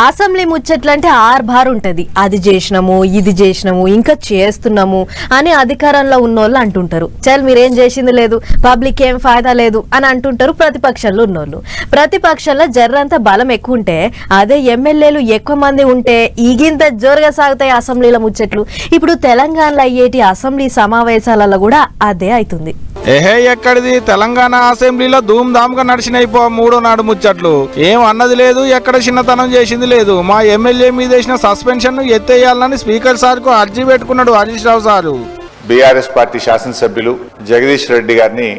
Assembly ముచ్చట్లు అంటే ఆర్భార్ ఉంటది. అది చేసినాము, ఇది చేసినాము, ఇంకా చేస్తున్నాము అని అధికారంలో ఉన్నోళ్ళు అంటుంటారు. చల్ మీరేం చేసింది లేదు, పబ్లిక్ ఏం ఫాయిదా లేదు అని అంటుంటారు ప్రతిపక్షంలో ఉన్నోళ్ళు. ప్రతిపక్షంలో జర్రంతా బలం ఎక్కువ ఉంటే, అదే ఎమ్మెల్యేలు ఎక్కువ మంది ఉంటే ఈగింత జోరుగా సాగుతాయి అసెంబ్లీల ముచ్చట్లు. ఇప్పుడు తెలంగాణలో అయ్యేటి అసెంబ్లీ సమావేశాలలో కూడా అదే అవుతుంది. ఏహే ఎక్కడిది, తెలంగాణ అసెంబ్లీలో ధూమ్ ధామ్ గా నడిచినైపో మూడో నాడు ముచ్చట్లు. ఏం అన్నది లేదు, ఎక్కడ చిన్నతనం చేసింది లేదు. మా ఎమ్మెల్యే మీద వేసిన సస్పెన్షన్ ను ఎత్తేయాలని స్పీకర్ సార్ కు అర్జీ పెట్టుకున్నాడు Harish Rao sir. BRS party శాసనసభ్యులు జగదీష్ రెడ్డి గారిని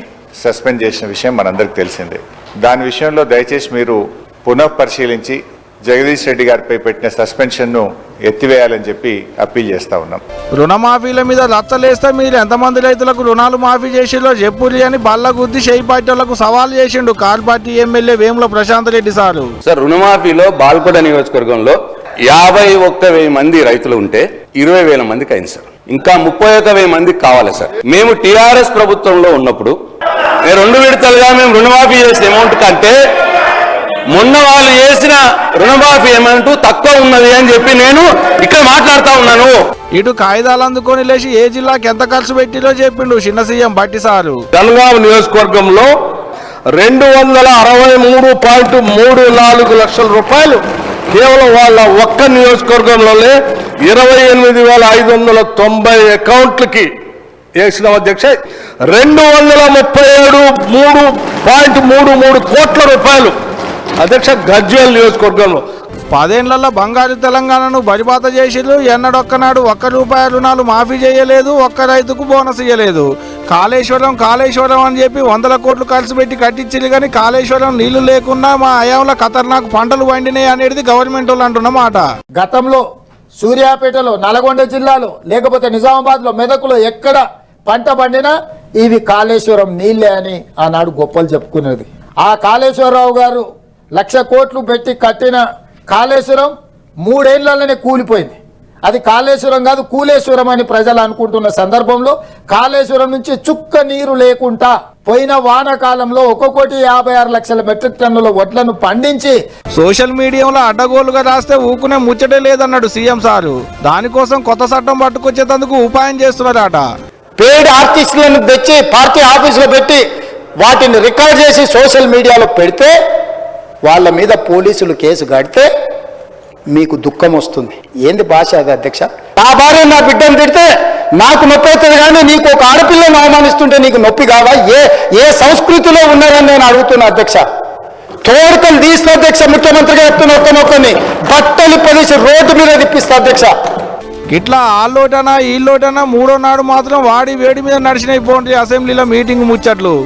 సస్పెండ్ చేసిన విషయం మనందరికి తెలిసిందే. దాని విషయంలో దయచేసి మీరు పునఃపరిశీలించి జగదీష్ రెడ్డి గారిపై పెట్టిన సస్పెన్షన్ ను ఎత్తివేయాలని చెప్పి అప్పీల్ చేస్తా ఉన్నాం. రుణమాఫీల మీద రచ్చలేస్తే మీరు ఎంతమంది రైతులకు రుణాలు మాఫీ చేసిలో చెప్పురి అని బల్ల గుద్ది షేయి పార్టీలకు సవాల్ చేసిండు car party MLA Vemula Prashant Reddy sir. Sir, రుణమాఫీలో బాల్కొండ నియోజకవర్గంలో 51,000 మంది రైతులు ఉంటే 20,000 మందికి అయింది సార్. ఇంకా 31,000 మందికి కావాలి సార్. మేము టీఆర్ఎస్ ప్రభుత్వంలో ఉన్నప్పుడు 2 విడతలుగా మేము రుణమాఫీ చేసిన అమౌంట్ కంటే మొన్న వాళ్ళు చేసిన రుణమాఫీ అమౌంట్ తక్కువ ఉన్నది అని చెప్పి నేను ఇక్కడ మాట్లాడుతా ఉన్నాను. ఇటు కాగితాలు అందుకొని లేచి ఏ జిల్లాకి ఎంత ఖర్చు పెట్టిలో చెప్పిండు చిన్న సీఎం బట్టి సారు. జనగామ నియోజకవర్గంలో 263.34 లక్షల రూపాయలు కేవలం వాళ్ళ ఒక్క నియోజకవర్గంలోనే 28,590 అకౌంట్లకి వేసిన అధ్యక్ష 237.33 కోట్ల రూపాయలు అధ్యక్ష గజ్వేల్ నియోజకవర్గంలో 10 ఏళ్లలో బంగారు తెలంగాణను బరిబాత చేసిరు. ఎన్నడొక్కనాడు ₹1 రుణాలు మాఫీ చేయలేదు, ఒక్క రైతుకు బోనస్ ఇయ్యలేదు. కాళేశ్వరం అని చెప్పి 100 కోట్లు ఖర్చు పెట్టి కట్టించిరు, కానీ కాళేశ్వరం నీళ్లు లేకున్నా మా అయాంలో ఖతర్నాక్ పంటలు పండినాయి అనేది గవర్నమెంట్ వాళ్ళు అంటున్న మాట. గతంలో సూర్యాపేటలో, నల్గొండ జిల్లాలో, లేకపోతే నిజామాబాద్లో, మెదకులో ఎక్కడ పంట పండినా ఇవి కాళేశ్వరం నీళ్లే అని ఆనాడు గొప్పలు చెప్పుకునేది. ఆ కాళేశ్వరరావు గారు 1,00,000 కోట్లు పెట్టి కట్టిన కాళేశ్వరం 3 ఏళ్లలోనే కూలిపోయింది. అది కాళేశ్వరం కాదు, కూలేశ్వరం అని ప్రజలు అనుకుంటున్న సందర్భంలో కాళేశ్వరం నుంచి చుక్క నీరు లేకుండా పోయిన వానాకాలంలో 1,56,00,000 మెట్రిక్ టన్నుల వడ్లను పండించి సోషల్ మీడియాలో అడ్డగోలుగా రాస్తే ఊకునే ముచ్చటే లేదన్నాడు సీఎం సారు. దానికోసం కొత్త చట్టం పట్టుకొచ్చేందుకు ఉపాయం చేస్తున్నారట. పేడ్ ఆర్టిస్టులను తెచ్చి పార్టీ ఆఫీసులో పెట్టి వాటిని రికార్డ్ చేసి సోషల్ మీడియాలో పెడితే వాళ్ళ మీద పోలీసులు కేసు కడితే మీకు దుఃఖం వస్తుంది. ఏంది భాష అది అధ్యక్ష? నా భార్య నా బిడ్డను తిడితే నాకు నొప్పి అవుతుంది, కానీ నీకు ఒక ఆడపిల్లను అవమానిస్తుంటే నీకు నొప్పి కావా? ఏ సంస్కృతిలో ఉన్నారని నేను అడుగుతున్నా అధ్యక్ష. తోడుకలు తీసిన అధ్యక్ష, ముఖ్యమంత్రిగా చెప్తున్న ఒక్కనొక్కని బట్టలు పొలిసి రోడ్డు మీద తిప్పిస్తా అధ్యక్ష. ఇట్లా ఆల్లోటనా ఈల్లోటనా మూడో నాడు మాత్రం వాడి వేడి మీద నడిచినైపోండి అసెంబ్లీలో మీటింగ్ ముచ్చట్లు.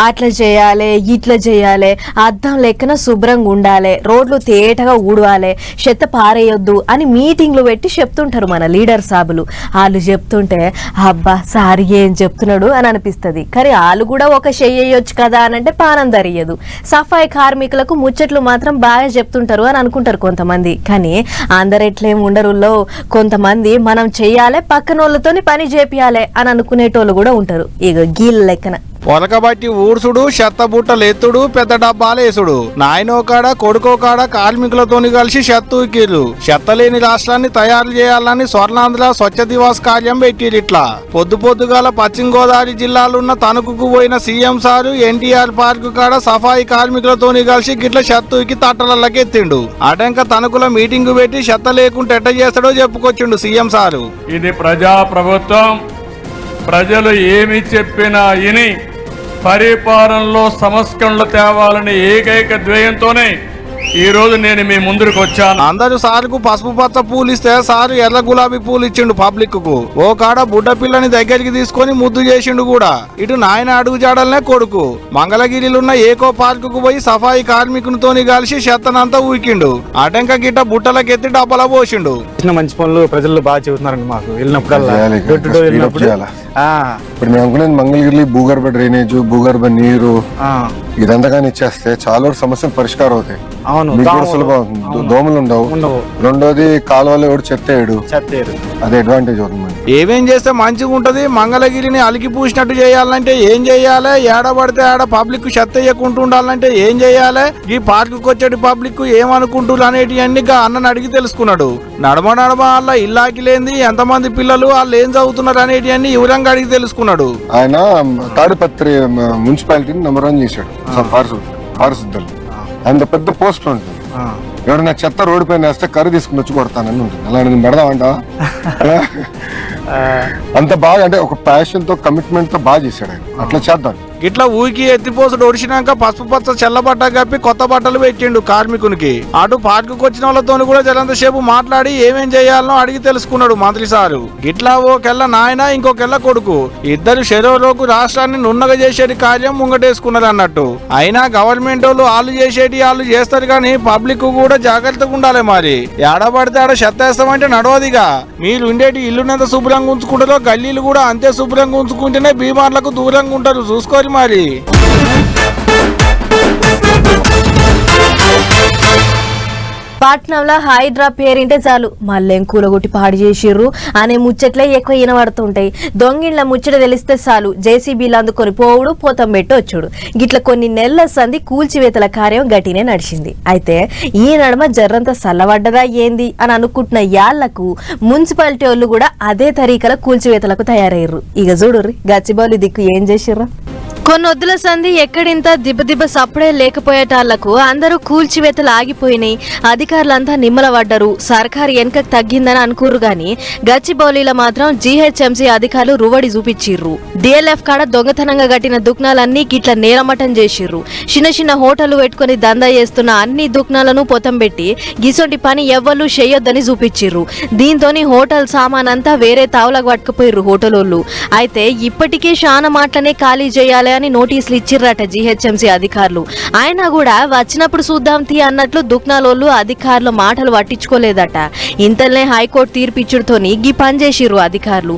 అట్లా చేయాలి, ఇట్లా చేయాలి, అద్దం లెక్కన శుభ్రంగా ఉండాలి, రోడ్లు తేటగా ఊడవాలి, చెత్త పారేయొద్దు అని మీటింగ్లు పెట్టి చెప్తుంటారు మన లీడర్ సాబులు. వాళ్ళు చెప్తుంటే అబ్బా సారి ఏం చెప్తున్నాడు అని అనిపిస్తుంది. కానీ వాళ్ళు కూడా ఒక చెయ్యొచ్చు కదా అని అంటే పానం దరియదు. సఫాయి కార్మికులకు ముచ్చట్లు మాత్రం బాగా చెప్తుంటారు అని అనుకుంటారు కొంతమంది. కానీ అందరు ఎట్లేం ఉండరులో కొంతమంది మనం చెయ్యాలి, పక్కన వాళ్ళతోని పని చేపియాలి అని అనుకునేటోళ్ళు కూడా ఉంటారు. ఇక గీళ్ళ లెక్కన పొలకబట్టి ఊడ్సుడు, చెత్త బుట్టలు ఎత్తుడు, పెద్ద డబ్బాలు వేసుడు, నాయనో కాడ కొడుకో కాడ కార్మికులతోని కలిసి చెత్తూకిర్రు. చెత్త లేని రాష్ట్రాన్ని తయారు చేయాలని స్వర్ణాంధ్ర స్వచ్ఛ దివాస్ కార్యం పెట్టిరు. ఇట్లా పొద్దుగాల పశ్చిమ గోదావరి జిల్లాలున్న తణుకుకు పోయిన సీఎం సారు ఎన్టీఆర్ పార్క్ కాడ సఫాయి కార్మికులతోని కలిసి గిట్ల చెత్తూకి తట్టలకి ఎత్తిండు. అటంక తణుకుల మీటింగ్ పెట్టి చెత్త లేకుంటే ఎట్ట చేస్తాడో చెప్పుకొచ్చిండు సీఎం సారు. ఇది ప్రజా ప్రభుత్వం, ప్రజలు ఏమి చెప్పినా ఇని పరిపాలనలో సంస్కరణలు తేవాలని ఏకైక ధ్యేయంతోనే ఈ రోజు నేను మీ ముందుకు వచ్చాను. అందరూ సారుకు పసుపు పచ్చ పూలు ఇస్తే సారు ఎర్ర గులాబీ పూలు ఇచ్చిండు పబ్లిక్ కు. ఓ కాడ బుడ్డ పిల్లని దగ్గరికి తీసుకొని ముద్దు చేసిండు కూడా. ఇటు నాయన అడుగు జాడలనే కొడుకు మంగళగిరిలున్న ఏకో పార్కు పోయి సఫాయి కార్మికునితోని కలిసి చెత్తనంతా ఊకిండు. అటంక గిట్ట బుట్టలకెత్తి డబ్బల పోసిండు. మంచి పనులు ప్రజలు బాగా చెబుతున్నారండి. మాకు వెళ్ళినప్పుడల్లా ఇప్పుడు మేము అనుకునేది మంగళగిరి భూగర్భ డ్రైనేజ్, భూగర్భ నీరు ఇదంతా కానీ ఇచ్చేస్తే చాలా సమస్యలు పరిష్కారం అవుతాయి. అవును, మీకు కూడా దోమలు. సులభం, అవును. దోమలు ఉండవు. రెండోది కాలువలో ఎవడు చెత్తేయడు, అది అడ్వాంటేజ్ అవుతుంది మనకి. ఏమేం చేస్తే మంచిగా ఉంటది? మంగళగిరిని అలికి పూసినట్టు చేయాలంటే ఏం చేయాలి? ఏడబడితే ఆడ పబ్లిక్ చెత్త వేయకుండా ఉండాలంటే ఏం చేయాలి? ఈ పార్కుకి వచ్చేటి పబ్లిక్ ఏమనుకుంటారు అనేటి అన్ని అన్నని అడిగి తెలుసుకున్నాడు. నడమ అలా ఇల్లాకి లేని ఎంతమంది పిల్లలు వాళ్ళు ఏం చదువుతున్నారు అనేటి అన్ని వివరంగా అడిగి తెలుసుకున్నాడు. ఆయన తాడిపత్రి మున్సిపాలిటీని నెంబర్ 1 చేశాడు పారిశుద్ధులు. ఆయన పెద్ద పోస్ట్ ఉంటుంది, ఎవరైనా చెత్త రోడ్డు పైన వేస్తే కర్రీ తీసుకుని వచ్చి కొడతానని ఉంటుంది. అలాంటిది పెడదామంట. అంత బాగా అంటే ఒక ప్యాషన్ తో కమిట్మెంట్ తో బాగా చేశాడు ఆయన. అట్లా చేద్దాం. ఇట్లా ఊరికి ఎత్తిపోసుడు ఒడిచినాక పసుపు పచ్చ చెల్ల బట్ట కప్పి కొత్త బట్టలు పెట్టిండు కార్మికునికి. అటు పార్కుకి వచ్చిన వాళ్ళతో కూడా జలంతసేపు మాట్లాడి ఏమేం చేయాలనో అడిగి తెలుసుకున్నాడు మంత్రి సారు. ఇట్లా ఓకెళ్ళ నాయన ఇంకొకెళ్ళ కొడుకు ఇద్దరు చెరువులోకి రాష్ట్రాన్ని నున్నగా చేసేటి కార్యం ముంగటేసుకున్నారు అన్నట్టు. అయినా గవర్నమెంట్ వాళ్ళు చేసేటి వాళ్ళు చేస్తారు కానీ పబ్లిక్ కూడా జాగ్రత్తగా ఉండాలి. మరి ఏడబడితే ఆడ చెత్తేస్తామంటే నడవదిగా. మీరు ఉండేటి ఇల్లునంత శుభ్రంగా ఉంచుకుంటారో గల్లీలు కూడా అంతే శుభ్రంగా ఉంచుకుంటేనే బీమార్లకు దూరంగా ఉంటారు. చూసుకోవాలి మరి. పాట్నంలో హైడ్రా పేరింటే చాలు మళ్ళేం కూలగొట్టి పాడు చేసిర్రు అనే ముచ్చట్లే ఎక్కువ వినబడుతుంటాయి. దొంగిళ్ళ ముచ్చట తెలిస్తే చాలు జేసీబీలు అందుకొని పోవుడు, పోతం పెట్టి వచ్చుడు. గిట్ల కొన్ని నెలల సంది కూల్చివేతల కార్యం గట్టినే నడిచింది. అయితే ఈ నడుమ జర్రంతా సల్లబడ్డదా ఏంది అని అనుకుంటున్న యాళ్లకు మున్సిపాలిటీ వాళ్ళు కూడా అదే తరీకల కూల్చివేతలకు తయారయ్యారు. ఇక చూడుర్రి గచ్చిబౌలి దిక్కు ఏం చేసిర్రు. కొన్నొద్దుల సంధి ఎక్కడింత దిబ్బ సప్పుడే లేకపోయేటాళ్లకు అందరూ కూల్చివేతలు ఆగిపోయినాయి. అధికారులంతా నిమ్మలపడ్డరు. సర్కారు వెనకకు తగ్గిందని అనుకుర్రు గాని గచ్చిబౌలిలో మాత్రం జీహెచ్ఎంసీ అధికారులు రువడి చూపించిర్రు. డిఎల్ఎఫ్ కాడ దొంగతనంగా కట్టిన దుకాణాలన్నీ గిట్ల నేరమటం చేసిర్రు. చిన్న హోటళ్లు పెట్టుకుని దందా చేస్తున్న అన్ని దుకాణాలను పొతం పెట్టి గిసొంటి పని ఎవ్వరూ చేయొద్దని చూపించిర్రు. దీంతోని హోటల్ సామాన్ అంతా వేరే తావులకు పట్టుకుపోయిర్రు హోటలోళ్ళు. అయితే ఇప్పటికే శానా మాటలనే ఖాళీ చేయాలి అని నోటీసులు ఇచ్చిర్రట జీహెచ్ఎంసీ అధికారులు. అయినా కూడా వచ్చినప్పుడు చూద్దాం తీ అన్నట్లు దుక్నాలోళ్ళు అధికారుల మాటలు పట్టించుకోలేదట. ఇంతలనే హైకోర్టు తీర్పిచ్చుడుతోని గీ పనిచేసిర్రు అధికారులు.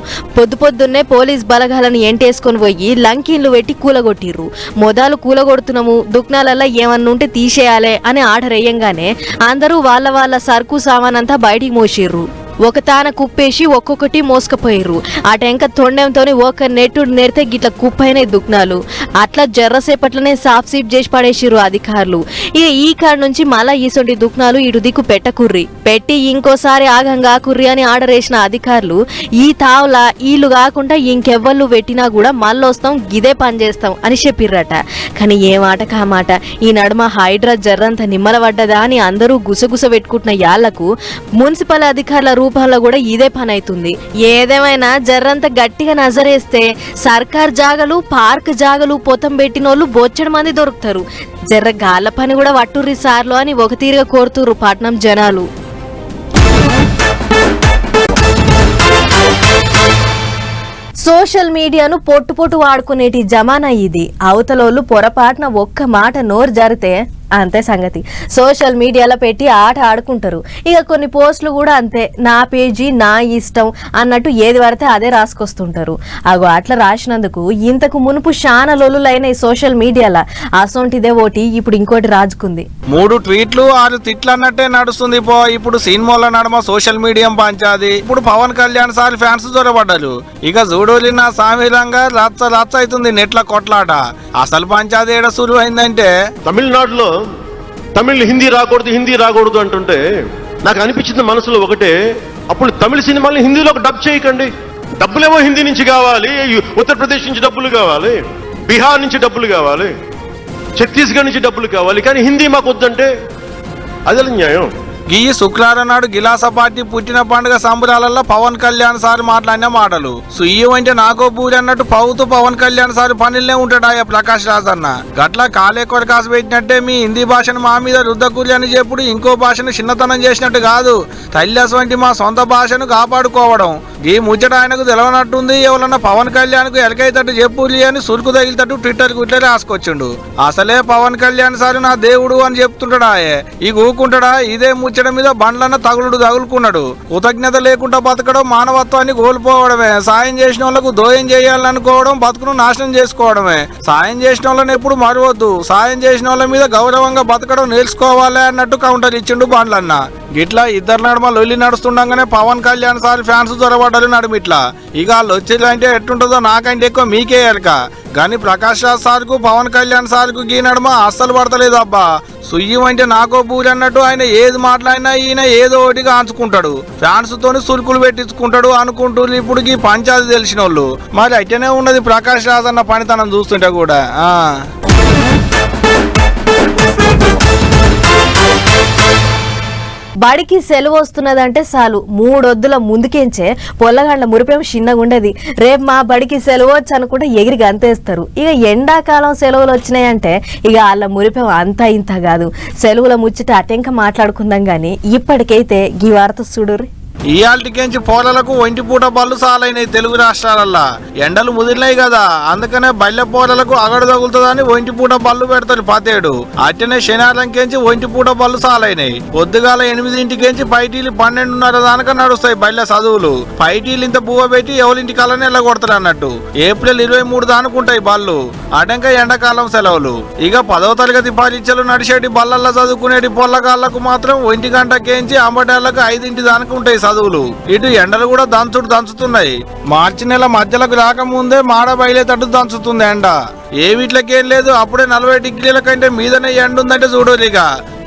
పొద్దున్నే పోలీస్ బలగాలను ఎంటేసుకొని పోయి లంకీన్లు పెట్టి కూలగొట్టిర్రు. మొదలు కూలగొడుతున్నాము, దుక్నాలల్లో ఏమన్నుంటే తీసేయాలి అని ఆర్డర్ వేయంగానే అందరూ వాళ్ళ సరుకు సామానంతా బయటికి మోసిర్రు. ఒక తాన కుప్పేసి ఒక్కొక్కటి మోసుకపోయిర్రు. ఆ టెంక తొండంతో ఒక నెట్టుడు నెడితే గిట్ల కుప్పైన దుక్నాలు. అట్లా జర్రసేపట్లనే సాఫ్ సీప్ చేసి పడేసిర్రు అధికారులు. ఇక ఈ కాడ నుంచి మళ్ళా ఈసొంటి దుక్నాలు ఇటు దిక్కు పెట్టకుర్రి, పెట్టి ఇంకోసారి ఆగంగా కుర్రి అని ఆర్డర్ వేసిన అధికారులు ఈ తావులా వీళ్ళు కాకుండా ఇంకెవ్వళ్ళు పెట్టినా కూడా మళ్ళొస్తాం గిదే పని చేస్తాం అని చెప్పిర్రట. కానీ ఏ మాట కామాట ఈ నడుమ హైడ్రా జర్రంత నిమ్మలపడ్డదా అని అందరూ గుసగుస పెట్టుకుంటున్న యాళ్లకు మున్సిపల్ అధికారుల రూపంలో కూడా ఇదే పని అవుతుంది. ఏదేమైనా జర్రంత గట్టిగా నజరేస్తే సర్కార్ జాగలు, పార్క్ జాగలు పొతం పెట్టినోళ్ళు బొచ్చడి మంది దొరుకుతారు. జర్ర గాళ్ళ పని కూడా వట్టుర్రి సార్లు అని ఒక తీరుగా కోరుతుర్రు పట్నం జనాలు. సోషల్ మీడియాను పొట్టు వాడుకునేటి జమానా ఇది. అవతలోళ్ళు పొరపాటున ఒక్క మాట నోరు జారితే అంతే సంగతి. సోషల్ మీడియాలో పెట్టి ఆట ఆడుకుంటారు. ఇక కొన్ని పోస్టులు కూడా అంతే, నా పేజీ నా ఇష్టం అన్నట్టు ఏది పడితే అదే రాసుకొస్తుంటారు. అగో అట్లా రాసినందుకు ఇంతకు మునుపు శానా లొల్లులైన ఈ సోషల్ మీడియాలో అసొంటిదే ఓటి ఇప్పుడు ఇంకోటి రాజుకుంది. 3 ట్వీట్లు 6 తిట్లు అన్నట్టే నడుస్తుంది పో. ఇప్పుడు సినిమాల నడమ సోషల్ మీడియా పంచాది. ఇప్పుడు పవన్ కళ్యాణ్ సార్ ఫ్యాన్స్ దొరబడ్డారు. ఇక చూడోలి నా సామిరంగా రచ్చ అవుతుంది నెట్ల కొట్లాట. అసలు పంచాది ఏడ సులువు అయిందంటే తమిళనాడులో తమిళ్ హిందీ రాకూడదు అంటుంటే నాకు అనిపించింది మనసులో ఒకటే, అప్పుడు తమిళ సినిమాల్ని హిందీలో డబ్ చేయకండి. డబ్బులేమో హిందీ నుంచి కావాలి, ఉత్తరప్రదేశ్ నుంచి డబ్బులు కావాలి, బీహార్ నుంచి డబ్బులు కావాలి, ఛత్తీస్గఢ్ నుంచి డబ్బులు కావాలి, కానీ హిందీ మాకు వద్దంటే అదే న్యాయం. ఈ శుక్రవారం నాడు గిలాస పార్టీ పుట్టిన పండుగ సంబరాలలో పవన్ కళ్యాణ్ సార్ మాట్లాడిన మాటలు సుయ్యం అంటే నాకో పూరి అన్నట్టు పౌతూ పవన్ కళ్యాణ్ సార్ పనిలోనే ఉంటాడాయా ప్రకాష్ రాజ్ అన్న. గట్లా కాలే కొరకాసు పెట్టినట్టే మీ హిందీ భాషను మా మీద రుద్దకూరి అని చెప్పుడు ఇంకో భాషను చిన్నతనం చేసినట్టు కాదు, తల్లిస్ వంటి మా సొంత భాషను కాపాడుకోవడం. ఈ ముచ్చట ఆయనకు తెలవనట్టుంది. ఎవరన్నా పవన్ కళ్యాణ్ కు ఎలకైతట్టు చెప్పులి అని సురుకు తగిలితట్టు ట్విట్టర్ కు ఇట్లా రాసుకొచ్చిండు. అసలే పవన్ కళ్యాణ్ సార్ నా దేవుడు అని చెప్తుంటాడాయే. ఈ ఊకుంటాడా? ఇదే ముచ్చట ముచ్చట మీద బండ్లన్న తగులుకున్నాడు. కృతజ్ఞత లేకుండా బతకడం మానవత్వాన్ని కోల్పోవడమే. సాయం చేసిన వాళ్ళకు దోయం చేయాలనుకోవడం బతుకును నాశనం చేసుకోవడమే. సాయం చేసిన వాళ్ళని ఎప్పుడు మరవద్దు. సాయం చేసిన వాళ్ళ మీద గౌరవంగా బతకడం నేర్చుకోవాలి అన్నట్టు కౌంటర్ ఇచ్చిండు బండ్లన్న. గిట్లా ఇద్దరు నడుమ లొల్లి నడుస్తుండగానే పవన్ కళ్యాణ్ సార్ ఫ్యాన్స్ దొరబడ్డారు నడుమిట్లా. ఇక వాళ్ళు వచ్చేదంటే ఎట్టుంటుందో నాకంటే ఎక్కువ మీకే ఎరక. కానీ ప్రకాష్ రాజ్ సార్కు పవన్ కళ్యాణ్ సార్కు ఈ నడుమ అస్సలు పడతలేదు అబ్బా. సుయ్యం అంటే నాకో పూరి అన్నట్టు ఆయన ఏది మాట్లాడినా ఈయన ఏదో ఒకటిగా ఆంచుకుంటాడు. ఫ్యాన్స్ తోని సురుకులు పెట్టించుకుంటాడు అనుకుంటూ ఇప్పుడు ఈ పంచాయతీ తెలిసిన వాళ్ళు. మరి అట్టనే ఉన్నది ప్రకాష్ రాజ్ అన్న పనితనం చూస్తుంటే కూడా. బడికి సెలవు వస్తున్నదంటే చాలు 3 వద్దుల ముందుకేంచే పొల్లగాండ్ల మురిపేం చిన్నగా ఉండేది. రేపు మా బడికి సెలవు వచ్చి అనుకుంటే ఎగిరి గంతేస్తారు. ఇక ఎండాకాలం సెలవులు వచ్చినాయంటే ఇక వాళ్ళ మురిపేం అంతా ఇంత కాదు. సెలవుల ముచ్చట అటెంక మాట్లాడుకుందాం గాని ఇప్పటికైతే ఈ వార్త చూడుర్రి. ఇయాల్టికెంచి పోలలకు ఒంటి పూట బళ్ళు సాలైనాయి తెలుగు రాష్ట్రాలల్లా. ఎండలు ముదిరినాయి కదా, అందుకనే బల్లె పోలలకు అగడు తగులుతుందని ఒంటి పూట బళ్ళు పెడతారు పతేడు. అట్టనే శనివారంకెంచి ఒంటి పూట బళ్ళు సాలైనాయి. పొద్దుగాల 8ంటికెంచి పైటీలు 12:30 దాకా నడుస్తాయి బల్లె చదువులు. పైటీలు ఇంత బువ్వ పెట్టి ఎవరింటి కలని ఎల్లగొడతారు అన్నట్టు. ఏప్రిల్ 23 దానుకుంటాయి బళ్ళు. అటంక ఎండాకాలం సెలవులు. ఇక 10వ తరగతి పరీక్షలు నడిచేటి బళ్ళల్లో చదువుకునేటి పొల్లగాళ్లకు మాత్రం 1 గంటకేంచి అంబటేళ్లకు 5 దానికి ఉంటాయి చదువులు. ఇటు ఎండలు కూడా దంచుతున్నాయి. మార్చి నెల మధ్యలకు రాకముందే మాడ బయలేటట్టు దంచుతుంది ఎండ. ఏ వీట్లకేం లేదు, అప్పుడే 40 డిగ్రీల కంటే మీదనే ఎండ ఉందంటే చూడలేక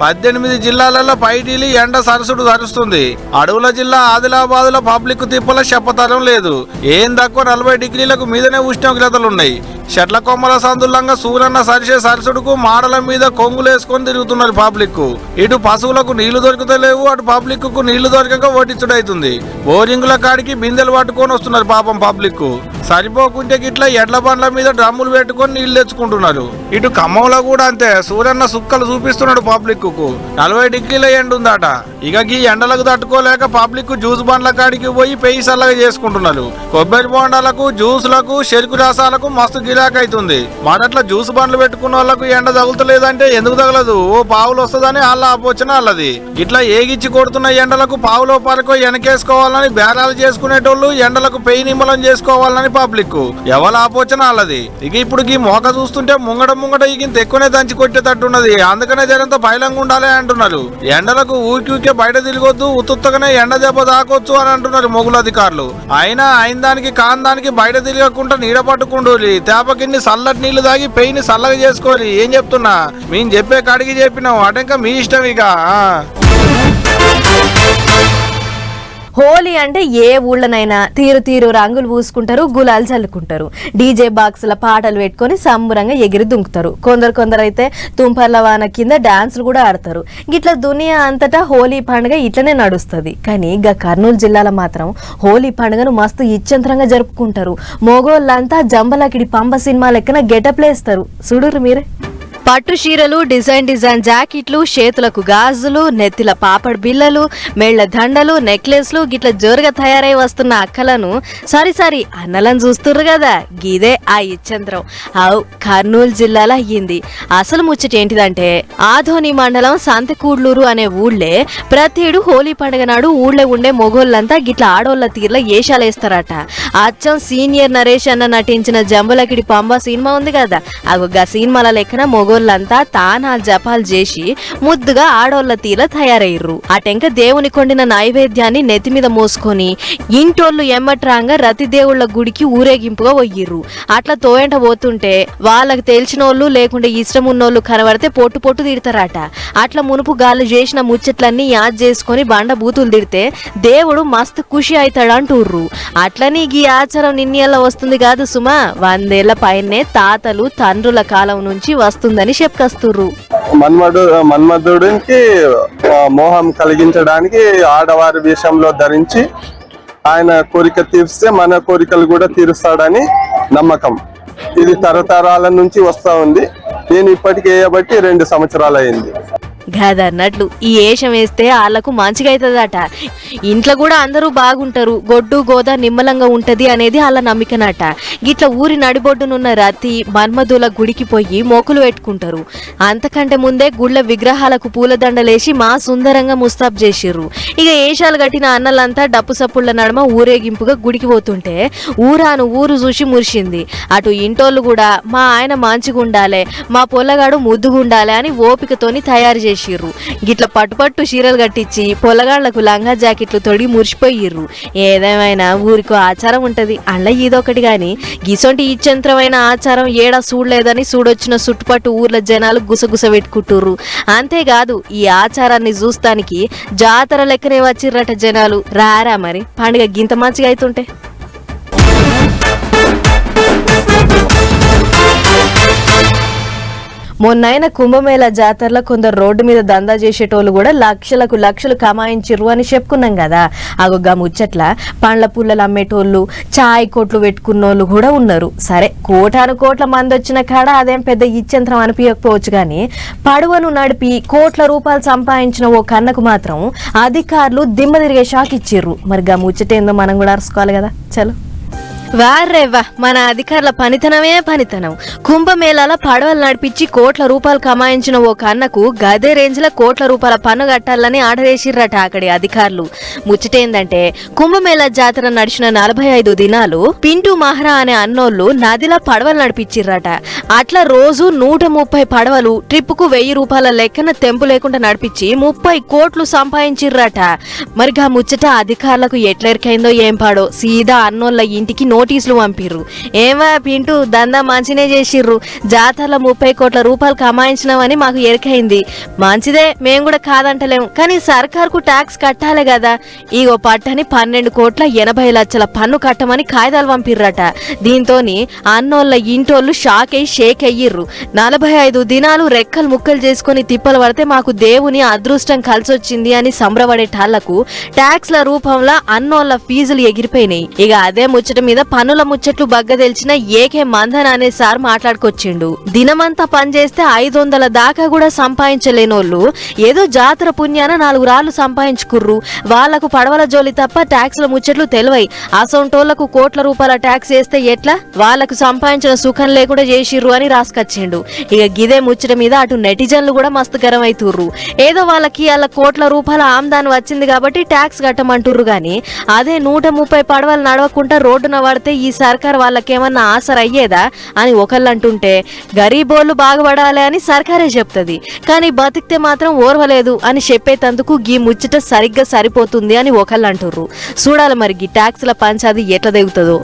18 జిల్లాలలో పైటీలి ఎండ సరసుడు సరుస్తుంది. అడవుల జిల్లా ఆదిలాబాద్ లో పబ్లిక్ తిప్పల చెప్పతరం లేదు. ఏం తక్కువ 40 డిగ్రీలకు మీదనే ఉష్ణోగ్రతలున్నాయి. చెట్ల కొమ్మల సందులంగా సూరన్న సరిసే సరసుడుకు మాడల మీద కొంగులేసుకొని తిరుగుతున్నారు పబ్లిక్. ఇటు పశువులకు నీళ్లు దొరుకుతలేవు, అటు పబ్లిక్ కు నీళ్లు దొరకక ఓటించుడైతుంది. బోరింగుల కాడికి బిందెలు పట్టుకొని వస్తున్నారు పాపం పబ్లిక్. సరిపోకుంటే గిట్లా ఎడ్ల బండ్ల మీద డ్రమ్ములు పెట్టుకొని నీళ్లు తెచ్చుకుంటున్నారు. ఇటు ఖమ్మంలో కూడా అంతే. సూరన్న సుక్కలు చూపిస్తున్నాడు పబ్లిక్ కు. 40 డిగ్రీల ఎండ ఉందట. ఇక ఈ ఎండలకు తట్టుకోలేక పబ్లిక్ జ్యూస్ బండ్ల కాడికి పోయి పెయి సల్లగా చేసుకుంటున్నారు. కొబ్బరి బోండాలకు, జ్యూస్లకు, చెరుకు రసాలకు మస్తు గిరాక్ అవుతుంది. మరట్లా జ్యూస్ బండ్లు పెట్టుకున్న వాళ్ళకు ఎండ తగులుతలేదంటే ఎందుకు తగలదు? ఓ పావులు వస్తుందని వాళ్ళ ఆపోచన వాళ్ళది. ఇట్లా ఏగిచ్చి కొడుతున్న ఎండలకు పావులో పరకో వెనకేసుకోవాలని బేరాలు చేసుకునేటోళ్ళు ఎండలకు పెయి నిమ్మలం చేసుకోవాలని పబ్లిక్. ఎవరి ఆపోచన వాళ్ళది. ఇక ఇప్పుడు ఈ మోక చూస్తుంటే ముంగట ఇంత ఎక్కువనే దంచి కొట్టేటట్టున్నది. అందుకనే జనంతో బయలంగా ఉండాలి అంటున్నారు. ఎండలకు ఊరికే బయట తిరగొద్దు, ఉత్తుత్తగానే ఎండ దెబ్బ దాకొచ్చు అని అంటున్నారు మొగులు అధికారులు. అయినా అయిన దానికి కాని దానికి బయట తిరగకుండా నీడ పట్టుకుండోలి. తేపకిన్ని చల్లటి నీళ్లు తాగి పెయిని చల్లగా చేసుకోవాలి. ఏం చెప్తున్నా, మేము చెప్పే కాడికి చెప్పినాం. అటంక మీ ఇష్టం. ఇక హోలీ అంటే ఏ ఊళ్ళనైనా తీరు రంగులు పూసుకుంటారు, గులాలు చల్లుకుంటారు. డీజే బాక్సుల పాటలు పెట్టుకొని సంబరంగా ఎగిరి దుంకుతారు. కొందరు అయితే తుంపర్ల వాన కింద డాన్సులు కూడా ఆడతారు. గిట్లా దునియా అంతటా హోలీ పండుగ ఇట్లనే నడుస్తుంది. కానీ గా కర్నూలు జిల్లాలో మాత్రం హోలీ పండుగను మస్తు ఇచ్చంతరంగా జరుపుకుంటారు. మోగోళ్ళంతా జంబలకిడి పంబ సినిమా లెక్కన గెటప్లేస్తారు. చూడురు మీరే. పట్టు చీరలు, డిజైన్ జాకెట్లు, చేతులకు గాజులు, నెత్తిల పాపడ్ బిల్లలు, మెళ్ల దండలు, నెక్లెస్లు గిట్ల జోరుగా తయారై వస్తున్న అక్కలను సారీ అన్నలను చూస్తుర్రు కదా, గీదే ఆ ఇచ్చంద్రం. అవు కర్నూలు జిల్లాలో అయ్యింది. అసలు ముచ్చట ఏంటిదంటే ఆధోని మండలం సంతకూడ్లూరు అనే ఊళ్ళే ప్రతేడు హోలీ పండుగ నాడు ఊళ్ళో ఉండే మొగోళ్ళంతా గిట్ల ఆడోళ్ల తీర్ల ఏషాలేస్తారట. అచ్చం సీనియర్ నరేష్ అన్న నటించిన జంబలకిడి పంబ సినిమా ఉంది కదా, అగొగ్గా సినిమాల లెక్కన మొగోళ్ళంతా తానాలు జపాలు చేసి ముద్దుగా ఆడోళ్ల తీల తయారయ్యారు. అటెంక దేవుని కొండిన నైవేద్యాన్ని నెత్తి మీద మోసుకొని ఇంటోళ్లు ఎమ్మట్రాంగా రతి దేవుళ్ల గుడికి ఊరేగింపుగా పోయిర్రు. అట్లా తోయంట పోతుంటే వాళ్ళకి తెలిసినోళ్ళు లేకుంటే ఇష్టం ఉన్నోళ్ళు కనబడితే పొట్టు తిడతారట. అట్లా మునుపు గాళ్ళు చేసిన ముచ్చట్లన్నీ యాద్ చేసుకొని బండ బూతులు తిడితే దేవుడు మస్తు ఖుషి అవుతాడంటూర్రు. అట్లని ఈ ఆచారం నిన్నెల్లా వస్తుంది కాదు సుమా, 100 ఏళ్ల పైనే తాతలు తండ్రుల కాలం నుంచి వస్తుందని చెప్పుకొస్తుర్రు. మన్మధుడికి మోహం కలిగించడానికి ఆడవారి వేషంలో ధరించి ఆయన కోరిక తీర్స్తే మన కోరికలు కూడా తీరుస్తాడని నమ్మకం. ఇది తరతరాల నుంచి వస్తా ఉంది. నేను ఇప్పటికి వేయబట్టి 2 సంవత్సరాలు అయింది. గదన్నట్లు ఈ ఏషం వేస్తే వాళ్ళకు మంచిగా అవుతుందట. ఇంట్లో కూడా అందరూ బాగుంటారు, గొడ్డు గోద నిమ్మలంగా ఉంటది అనేది వాళ్ళ నమ్మికనట. గిట్ల ఊరి నడిబొడ్డునున్న రతి మన్మధుల గుడికి పోయి మొక్కులు పెట్టుకుంటారు. అంతకంటే ముందే గుళ్ళ విగ్రహాలకు పూలదండలేసి మా సుందరంగా ముస్తాబ్ చేసిర్రు. ఇక ఏషాలు కట్టిన అన్నలంతా డప్పు సప్పుళ్ల నడుమ ఊరేగింపుగా గుడికి పోతుంటే ఊరాను ఊరు చూసి మురిసింది. అటు ఇంటోళ్ళు కూడా మా ఆయన మంచిగుండాలే, మా పొల్లగాడు ముద్దుగుండాలే అని ఓపికతోని తయారు చేసిర్రు. గిట్ల పట్టుపట్టు చీరలు కట్టించి పొల్లగాళ్లకు లంగా జాకెట్లు తొడిగి మురిసిపోయిర్రు. ఏదేమైనా ఊరికో ఆచారం ఉంటది, అల్ల ఇదొకటి గాని గిసొంటి ఇచ్చంత్రమైన ఆచారం ఏడా చూడలేదని చూడొచ్చిన చుట్టుపట్టు ఊర్ల జనాలు గుసగుస పెట్టుకుంటుర్రు. అంతేకాదు ఈ ఆచారాన్ని చూస్తానికి జాతర లెక్కనే వచ్చిర్రట జనాలు. రారా మరి పండుగ గింత మంచిగా అవుతుంటే. మొన్నైన కుంభమేళా జాతరలో కొందరు రోడ్డు మీద దందా చేసేటోళ్ళు కూడా లక్షలకు లక్షలు కమాయించిర్రు అని చెప్పుకున్నాం కదా. అగొగ్గా ముచ్చట్ల పండ్ల పుల్లలు అమ్మేటోళ్ళు, చాయ్ కొట్లు పెట్టుకున్నోళ్ళు కూడా ఉన్నారు. సరే, కోటాను కోట్ల మంది వచ్చిన కాడ అదేం పెద్ద ఇచ్చంత్రం అనిపించకపోవచ్చు కానీ పడవను నడిపి కోట్ల రూపాయలు సంపాదించిన ఓ కన్నకు మాత్రం అధికారులు దిమ్మ తిరిగే షాక్ ఇచ్చిర్రు. మరి గా ముచ్చటేందో మనం కూడా అరుచుకోవాలి కదా. చలో వారేవా, మన అధికారుల పనితనమే పనితనం. కుంభమేళాల పడవలు నడిపించి కోట్ల రూపాయలు కమాయించిన ఓ కన్నకు గదే రేంజ్ లో కోట్ల రూపాయల పన్ను కట్టాలని ఆర్డర్ వేసిర్రట అక్కడి అధికారులు. ముచ్చటేందంటే కుంభమేళా జాతర నడిచిన 45 దినాలు పింటూ మహారా అనే అన్నోళ్లు నదిలో పడవలు నడిపించిర్రట. అట్లా రోజు 130 పడవలు ట్రిప్పుకు 1000 రూపాయల లెక్కన తెంపు లేకుండా నడిపించి 30 కోట్లు సంపాదించిర్రట. మరిగా ముచ్చట అధికారులకు ఎట్లెరికైందో ఏం పాడో సీదా అన్నోళ్ల ఇంటికి నోటీసులు పంపిర్రు. ఏమా పింటూ, దందా మంచినే చేసిర్రు, జాతరలో 30 కోట్ల రూపాయలు కమాయించినామని మాకు ఎరికైంది. మంచిదే, మేం కూడా కాదంటలేము, కానీ సర్కార్కు ట్యాక్స్ కట్టాలి కదా. ఈగో పట్టని 12 కోట్ల 80 లక్షల పన్ను కట్టమని కాయిదాలు పంపిర్రట. దీంతోని అన్నోళ్ళ ఇంటోళ్ళు షాక్ అయ్యి షేక్ అయ్యిర్రు. 45 దినాలు రెక్కలు ముక్కలు చేసుకుని తిప్పలు పడితే మాకు దేవుని అదృష్టం కలిసొచ్చింది అని సంబరపడేటాళ్లకు ట్యాక్స్ల రూపంలో అన్నోళ్ళ ఫీజులు ఎగిరిపోయినాయి. ఇక అదే ముచ్చట మీద పన్నుల ముచ్చట్లు బగ్గ తెలిసిన ఏకే మందన్ అనే సార్ మాట్లాడుకొచ్చిండు. దినమంతా పనిచేస్తే 500 దాకా కూడా సంపాదించలేనోళ్ళు ఏదో జాతర పుణ్యాన 4 రాళ్లు సంపాదించుకుర్రు. వాళ్లకు పడవల జోలి తప్ప ట్యాక్స్ల ముచ్చట్లు తెలివై. అసొంటోళ్లకు కోట్ల రూపాయల ట్యాక్స్ వేస్తే ఎట్లా, వాళ్లకు సంపాదించిన సుఖం లేకుండా చేసిర్రు అని రాసుకొచ్చిండు. ఇక గిదే ముచ్చట మీద అటు నెటిజన్లు కూడా మస్తు గరం అవుతుర్రు. ఏదో వాళ్ళకి అలా కోట్ల రూపాయల ఆమ్దాని వచ్చింది కాబట్టి ట్యాక్స్ కట్టమంటుర్రు గాని అదే 130 పడవలు నడవకుండా రోడ్డున పడితే ఈ సర్కార్ వాళ్ళకేమన్నా ఆసర అయ్యేదా అని ఒకళ్ళు అంటుంటే గరీబోళ్ళు బాగుపడాలి అని సర్కారే చెప్తుంది. కానీ బతికితే మాత్రం ఓర్వలేదు అని చెప్పేటందుకు గీ ముచ్చట సరిగ్గా సరిపోతుంది అని ఒకళ్ళు అంటుర్రు. చూడాలి మరి గీ ట్యాక్స్ల పంచాది ఎట్లా దిగుతుందో.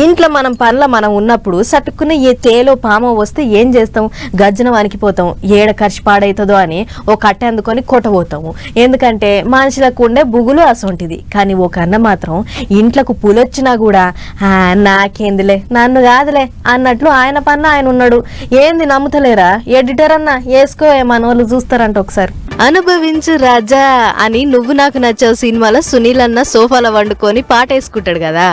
ఇంట్లో మనం మనం ఉన్నప్పుడు సటుక్కున ఏ తేలో పామో వస్తే ఏం చేస్తాం, గజ్జన వణికిపోతాం. ఏడ ఖర్చు పాడవుతుందో అని ఓ కట్టె అందుకొని కొట్టబోతాము. ఎందుకంటే మనుషులకు ఉండే బుగులు అసొంటిది. కానీ ఓ కన్న మాత్రం ఇంట్లోకి పులొచ్చినా కూడా నాకేందిలే, నన్ను కాదులే అన్నట్లు ఆయన పన్న ఆయన ఉన్నాడు. ఏంది నమ్ముతలేరా, ఎడిటర్ అన్న వేసుకో మన వాళ్ళు చూస్తారంట. ఒకసారి అనుభవించు రాజా అని నువ్వు నాకు నచ్చావు సినిమాలో సునీల్ అన్న సోఫాలో వండుకొని పాట వేసుకుంటాడు కదా.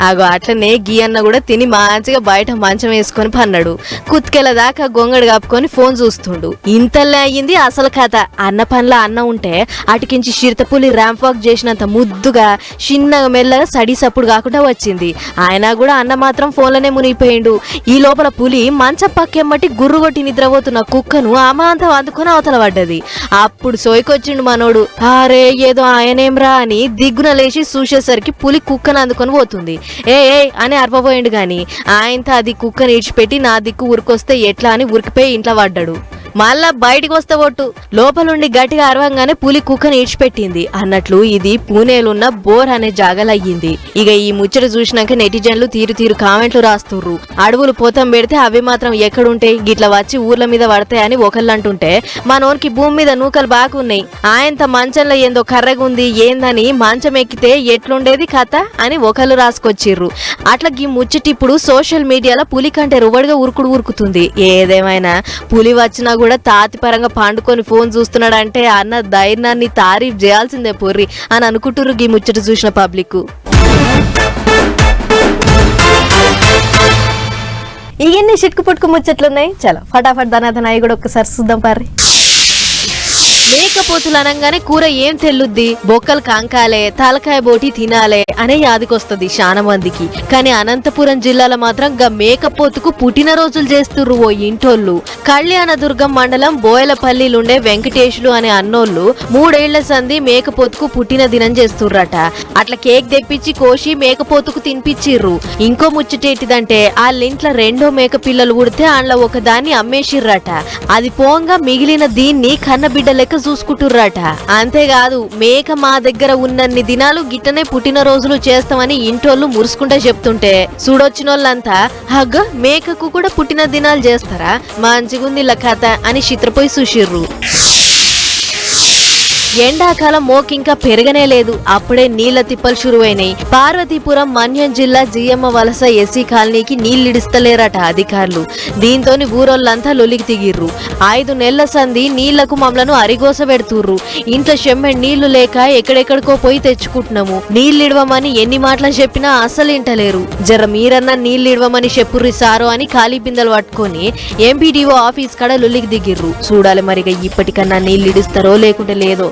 ఆగో అట్లనే గీ అన్న కూడా తిని మంచిగా బయట మంచం వేసుకొని పన్నాడు. కుత్కెల దాకా గొంగడు కప్పుకొని ఫోన్ చూస్తుండు. ఇంతల్లే అయ్యింది అసలు కథ. అన్న పనిలో అన్న ఉంటే అటుకించి చిరుతపులి ర్యాంప్ వాక్ చేసినంత ముద్దుగా చిన్నగా మెల్లగా సడి సప్పుడు కాకుండా వచ్చింది. ఆయన కూడా అన్న మాత్రం ఫోన్లోనే మునిగిపోయిండు. ఈ లోపల పులి మంచం పక్కెమ్మటి గుర్రు కొట్టి నిద్రపోతున్న కుక్కను అమాంతం అందుకొని అవతల పడ్డది. అప్పుడు సోయికొచ్చిండు మనోడు. అరే ఏదో ఆయనేమ్రా అని దిగ్గున లేచి చూసేసరికి పులి కుక్కను అందుకొని పోతుంది. ఏ అని అర్పపోయిండు గాని ఆయనతో అది కుక్కని ఇడిచిపెట్టి నా దిక్కు ఉరికొస్తే ఎట్లా అని ఉరికిపోయి ఇంట్లో పడ్డాడు. మళ్ళా బయటికి వస్తే ఒట్టు లోపలుండి గట్టిగా అరవంగానే పులి కుక్కని ఇడిచిపెట్టింది అన్నట్లు ఇది పూణేలున్న బోర్ అనే జాగలయ్యింది. ఇక ఈ ముచ్చట చూసినాక నెటిజన్లు తీరు కామెంట్లు రాస్తుర్రు. అడవులు పోతం పెడితే అవి మాత్రం ఎక్కడుంటాయి, గిట్ల వచ్చి ఊర్ల మీద పడతాయని ఒకళ్ళు అంటుంటే మనోనికి భూమి మీద నూకలు బాగున్నాయి, ఆయనత మంచంలో ఏందో కర్రగుంది ఏందని మంచం ఎక్కితే ఎట్లుండేది కథ అని ఒకళ్ళు రాసుకొచ్చిర్రు. అట్లా ఈ ముచ్చట ఇప్పుడు సోషల్ మీడియాలో పులి కంటే రువడిగా ఉరుకుతుంది. ఏదేమైనా పులి వచ్చినా కూడా తాతి పరంగా పండుకొని ఫోన్ చూస్తున్నాడంటే అన్న ధైర్యాన్ని తారీఫ్ చేయాల్సిందే పొర్రి అని అనుకుంటుర్రు ఈ ముచ్చట చూసిన పబ్లిక్. ఇవన్నీ చిట్కు పుట్టుకు ముచ్చట్లున్నాయి. చలో ఫటాఫట్ ధనాధన అవి కూడా ఒక్కసారి చూద్దాం పారి. మేకపోతులు అనగానే కూర ఏం తెల్లుద్ది, బొక్కలు కాంకాలే, తలకాయ బోటి తినాలే అనే యాదికొస్తుంది చాలా మందికి. కానీ అనంతపురం జిల్లాలో మాత్రం గా మేకపోతుకు పుట్టినరోజులు చేస్తుర్రు ఓ ఇంటోళ్ళు. కళ్యాణదుర్గం మండలం బోయలపల్లిలుండే వెంకటేశులు అనే అన్నోళ్ళు 3 ఏళ్ల సంది మేకపోతుకు పుట్టిన దినం చేస్తుర్రట. అట్లా కేక్ తెప్పించి కోసి మేకపోతుకు తినిపించిర్రు. ఇంకో ముచ్చటేటిదంటే వాళ్ళింట్లో 2వ మేక పిల్లలు పుడితే అందులో ఒక దాన్ని అమ్మేసిర్రట. అది పోంగా మిగిలిన దీన్ని కన్నబిడ్డ లెక్క చూసుకుంటుర్రట. అంతేకాదు మేక మా దగ్గర ఉన్నన్ని దినాలు గిట్టనే పుట్టినరోజులు చేస్తామని ఇంటోళ్ళు మురుసుకుంటా చెప్తుంటే చూడొచ్చినోళ్ళంతా హగ్గ మేకకు కూడా పుట్టిన దినాలు చేస్తారా, మంచిగుంది ఇలా కథ అని చిత్రపోయి చూసిర్రు. ఎండాకాలం మోకింకా పెరగనే లేదు, అప్పుడే నీళ్ల తిప్పలు షురువైనాయి. పార్వతీపురం మన్యం జిల్లా జియమ్మ వలస ఎస్సీ కాలనీకి నీళ్లిడిస్తలేరట అధికారులు. దీంతో ఊరోళ్ళంతా లొలికి దిగిర్రు. 5 నెలల సంది నీళ్లకు మమ్మలను అరిగోస పెడుతుర్రు. ఇంట్లో చెమ్మెడి నీళ్లు లేక ఎక్కడెక్కడికో పోయి తెచ్చుకుంటున్నాము, నీళ్లిడవమని ఎన్ని మాటలు చెప్పినా అసలు ఇంటలేరు. జర మీరన్నా నీళ్లిడవమని చెప్పుర్రి సారో అని ఖాళీ బిందెలు పట్టుకొని ఎంపీడీఓ ఆఫీస్ కాడ లొల్లికి దిగిర్రు. చూడాలి మరిగా ఇప్పటికన్నా నీళ్లిడిస్తారో లేకుంటే లేదో.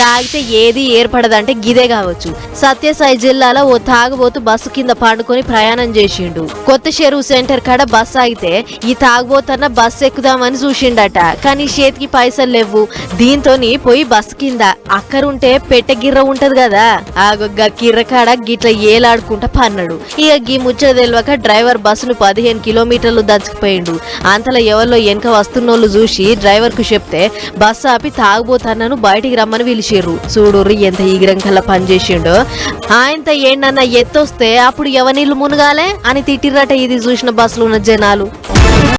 తాగితే ఏది ఏర్పడదంటే గిదే కావచ్చు. సత్యసాయి జిల్లాలో ఓ తాగుబోతు బస్సు కింద పండుకొని ప్రయాణం చేసిండు. కొత్త చెరువు సెంటర్ కాడ బస్సు ఆగితే ఈ తాగుబోతన్న బస్సు ఎక్కుదామని చూసిండట. కానీ చేతికి పైసలు లేవు. దీంతో పోయి బస్సు కింద అక్కరుంటే పెట్టె గిర్ర ఉంటది కదా, ఆ గిర్ర కాడ గిట్ల ఏలాడుకుంటా పన్నాడు. ఇక గీ ముచ్చట తెలియక డ్రైవర్ బస్సును 15 కిలోమీటర్లు దంచుకుపోయిండు. అంతలో ఎవరిలో వెనక వస్తున్నోళ్ళు చూసి డ్రైవర్ కు చెప్తే బస్సు ఆపి తాగుబోతన్నను బయటికి రమ్మని పిలిచి చూడుర్రి ఎంత ఈగ్రం కల్లా పనిచేసిండో. ఆయనతో ఏంటన్నా ఎత్తొస్తే అప్పుడు ఎవరినీళ్ళు మునగాలే అని తిట్టిరట ఇది చూసిన బస్సులో ఉన్న జనాలు.